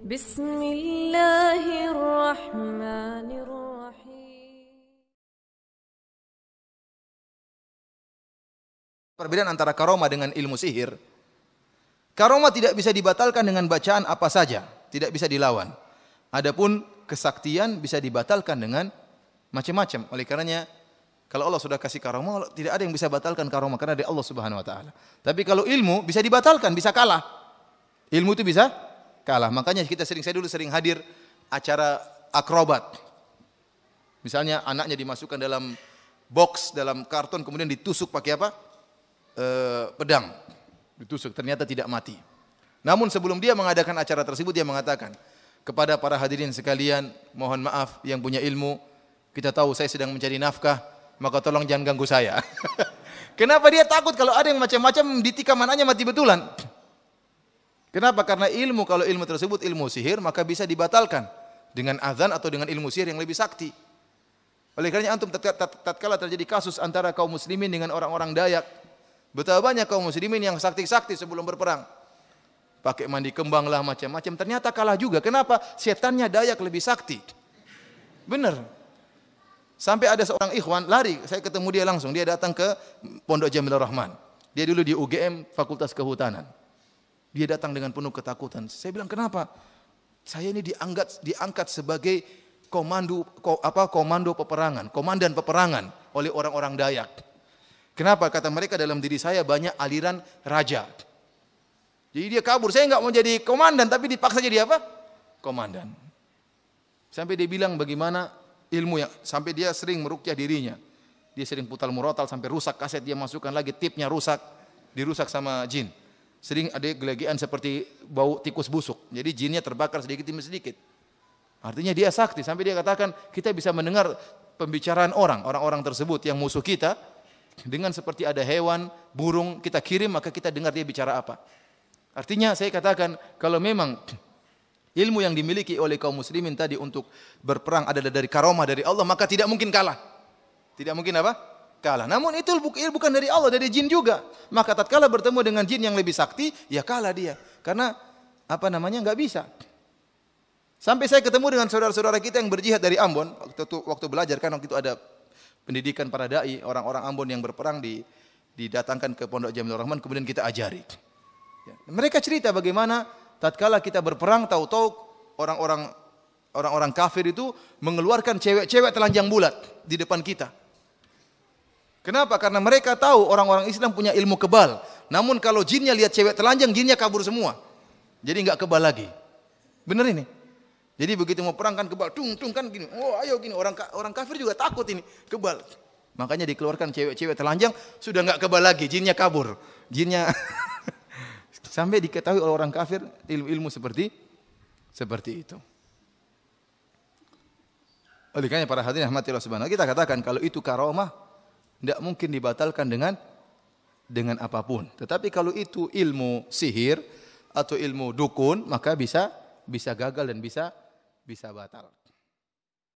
Bismillahirrahmanirrahim. Perbedaan antara karomah dengan ilmu sihir. Karomah tidak bisa dibatalkan dengan bacaan apa saja, tidak bisa dilawan. Adapun kesaktian bisa dibatalkan dengan macam-macam. Oleh karenanya kalau Allah sudah kasih karomah, tidak ada yang bisa batalkan karomah karena dari Allah Subhanahu wa taala. Tapi kalau ilmu bisa dibatalkan, bisa kalah. Ilmu itu bisa kalah. Makanya saya dulu sering hadir acara akrobat. Misalnya anaknya dimasukkan dalam box, dalam karton, kemudian ditusuk pakai apa? Pedang. Ditusuk, ternyata tidak mati. Namun sebelum dia mengadakan acara tersebut, dia mengatakan kepada para hadirin sekalian, mohon maaf yang punya ilmu, kita tahu saya sedang mencari nafkah, maka tolong jangan ganggu saya. Kenapa dia takut kalau ada yang macam-macam ditikam anaknya mati betulan? Kenapa? Karena ilmu, kalau ilmu tersebut ilmu sihir, maka bisa dibatalkan dengan azan atau dengan ilmu sihir yang lebih sakti. Oleh karena antum tatkala terjadi kasus antara kaum muslimin dengan orang-orang Dayak, betapa banyak kaum muslimin yang sakti-sakti sebelum berperang. Pakai mandi kembang lah macam-macam, ternyata kalah juga. Kenapa? Setannya Dayak lebih sakti. Benar. Sampai ada seorang ikhwan lari, saya ketemu dia langsung, dia datang ke Pondok Jamilur Rahman. Dia dulu di UGM Fakultas Kehutanan. Dia datang dengan penuh ketakutan. Saya bilang, kenapa? Saya ini diangkat sebagai komando peperangan, komandan peperangan oleh orang-orang Dayak. Kenapa? Kata mereka, dalam diri saya banyak aliran raja. Jadi dia kabur. Saya enggak mau jadi komandan, tapi dipaksa jadi apa? Komandan. Sampai dia bilang bagaimana ilmu yang sampai dia sering meruqyah dirinya. Dia sering putar murotal sampai rusak kaset, dia masukkan lagi, tipnya rusak, dirusak sama jin. Sering ada gelegean seperti bau tikus busuk. Jadi jinnya terbakar sedikit demi sedikit. Artinya dia sakti. Sampai dia katakan kita bisa mendengar pembicaraan orang-orang tersebut yang musuh kita dengan seperti ada hewan, burung kita kirim, maka kita dengar dia bicara apa. Artinya saya katakan kalau memang ilmu yang dimiliki oleh kaum muslimin tadi untuk berperang adalah dari karomah dari Allah, maka tidak mungkin kalah. Tidak mungkin apa? Kalah. Namun itu bukan dari Allah, dari jin juga. Maka tatkala bertemu dengan jin yang lebih sakti, ya kalah dia. Karena enggak bisa. Sampai saya ketemu dengan saudara-saudara kita yang berjihad dari Ambon waktu belajar, kan waktu itu ada pendidikan para dai, orang-orang Ambon yang berperang didatangkan ke Pondok Jamilur Rahman, kemudian kita ajari. Ya. Mereka cerita bagaimana tatkala kita berperang, tahu-tahu orang-orang kafir itu mengeluarkan cewek-cewek telanjang bulat di depan kita. Kenapa? Karena mereka tahu orang-orang Islam punya ilmu kebal. Namun kalau jinnya lihat cewek telanjang, jinnya kabur semua. Jadi enggak kebal lagi. Benar ini? Jadi begitu mau perang kan kebal, tung kan gini. Oh ayo gini, orang kafir juga takut ini, kebal. Makanya dikeluarkan cewek-cewek telanjang, sudah enggak kebal lagi, jinnya kabur. Jinnya sampai diketahui oleh orang kafir ilmu-ilmu seperti itu. Oleh karena para hadirin rahmatillah subhanahu, kita katakan kalau itu karomah tidak mungkin dibatalkan dengan apapun. Tetapi kalau itu ilmu sihir atau ilmu dukun, maka bisa gagal dan bisa batal.